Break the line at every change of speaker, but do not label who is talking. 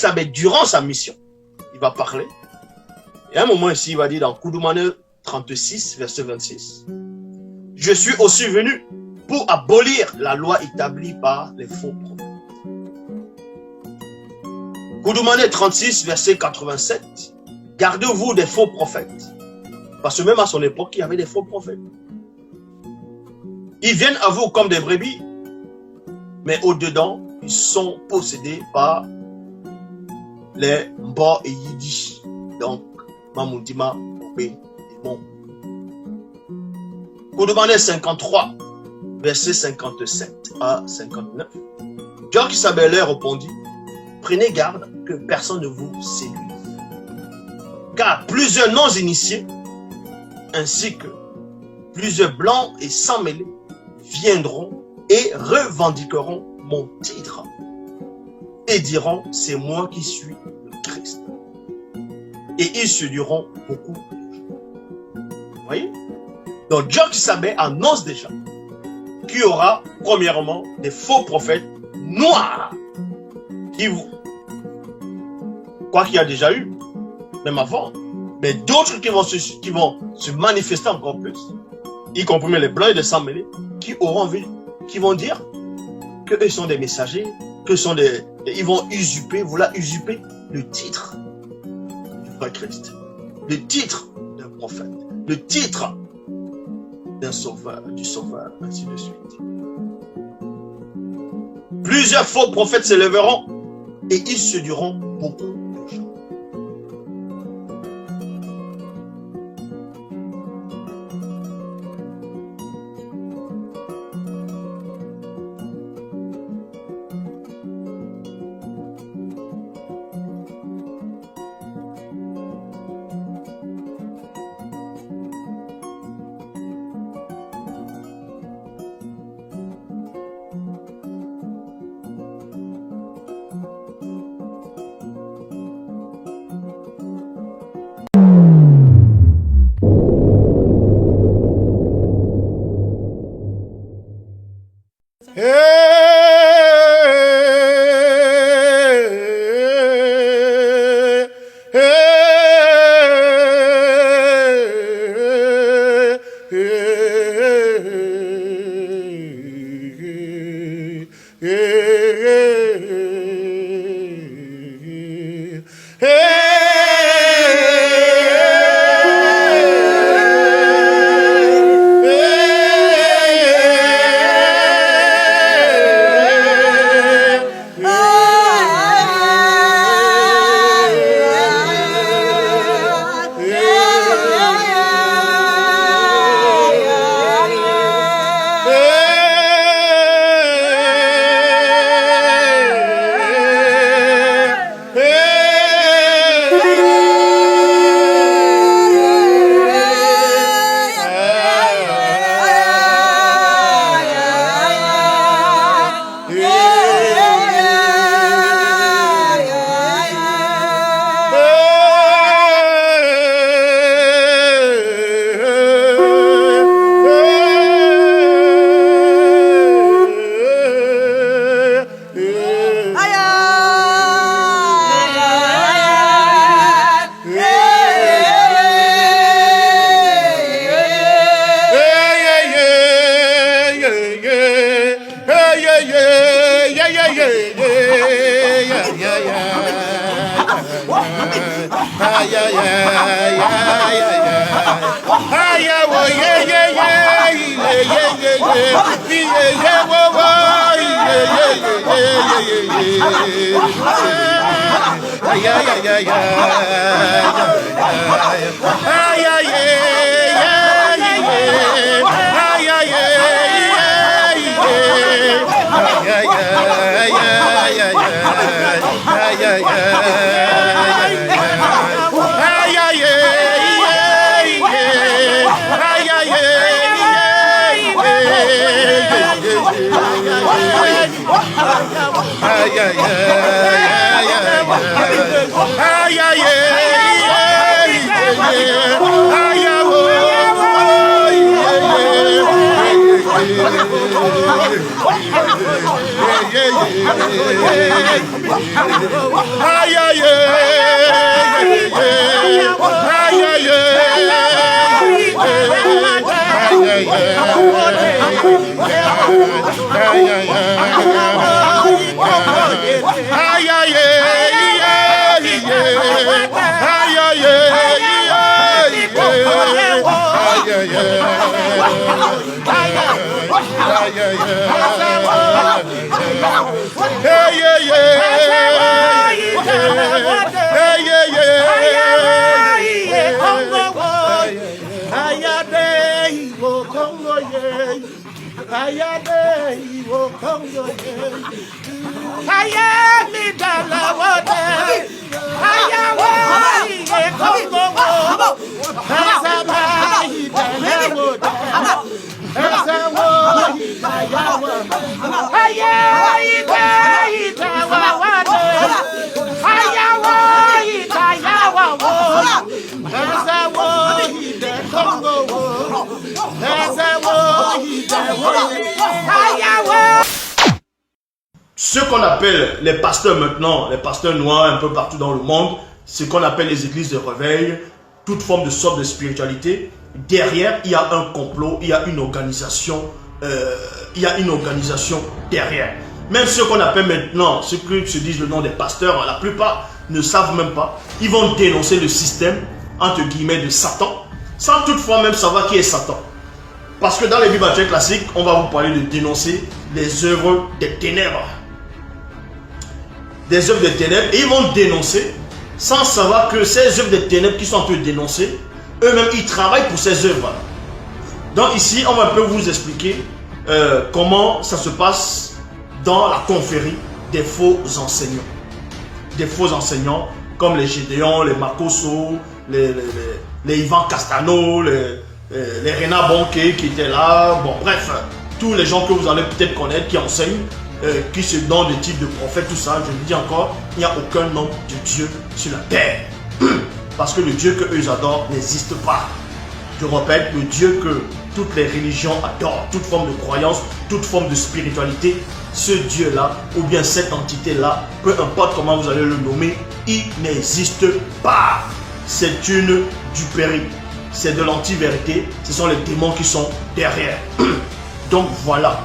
Sabé, durant sa mission, il va parler. Et à un moment ici, il va dire dans Koudoumane 36, verset 26, « Je suis aussi venu pour abolir la loi établie par les faux prophètes. » Koudoumane 36, verset 87, « Gardez-vous des faux prophètes. » Parce que même à son époque, il y avait des faux prophètes. Ils viennent à vous comme des brebis, mais au-dedans, ils sont possédés par les Mbo et Yiddish. Donc, Mamoudima, Obé et Mon. Koudoumane 53, verset 57 à 59. Jock Sabelé répondit, prenez garde que personne ne vous séduise. Car plusieurs non-initiés, ainsi que plusieurs blancs et sans mêlés, viendront et revendiqueront mon titre et diront, c'est moi qui suis le Christ. Et ils séduiront beaucoup de gens. Vous voyez? Donc, Jock Sabé annonce déjà qu'il y aura, premièrement, des faux prophètes noirs. Quoi qu'il y a déjà eu, même avant, mais d'autres qui vont se manifester encore plus, y compris les blancs et les sans mêlés, qui auront envie, qui vont dire qu'eux sont des messagers, ils vont vouloir usurper le titre du vrai Christ, le titre d'un prophète, le titre d'un sauveur, du sauveur, ainsi de suite. Plusieurs faux prophètes s'élèveront et ils séduiront beaucoup de gens.
Ay,
Ce qu'on appelle les pasteurs maintenant, les pasteurs noirs un peu partout dans le monde, ce qu'on appelle les églises de réveil, toute forme de sorte de spiritualité, derrière il y a un complot, il y a une organisation, derrière. Même ceux qu'on appelle maintenant, ceux qui se disent le nom des pasteurs, la plupart ne savent même pas. Ils vont dénoncer le système, entre guillemets, de Satan, sans toutefois même savoir qui est Satan. Parce que dans les Bibles classiques, on va vous parler de dénoncer les œuvres des ténèbres. Des œuvres de ténèbres, et ils vont dénoncer sans savoir que ces œuvres de ténèbres qui sont un peu dénoncées, eux-mêmes ils travaillent pour ces œuvres. Donc ici on va un peu vous expliquer comment ça se passe dans la confrérie des faux enseignants. Des faux enseignants comme les Gédéon, les Makoso, les Ivan Castano, les Renat Bonquet qui étaient là, bon bref, tous les gens que vous allez peut-être connaître qui enseignent, qui se donnent des types de prophètes, tout ça, je vous dis encore, il n'y a aucun nom de Dieu sur la terre. Parce que le Dieu que eux adorent n'existe pas. Je répète, le Dieu que toutes les religions adorent, toute forme de croyance, toute forme de spiritualité, ce Dieu-là, ou bien cette entité-là, peu importe comment vous allez le nommer, il n'existe pas. C'est une duperie, c'est de l'anti-vérité, ce sont les démons qui sont derrière. Donc voilà.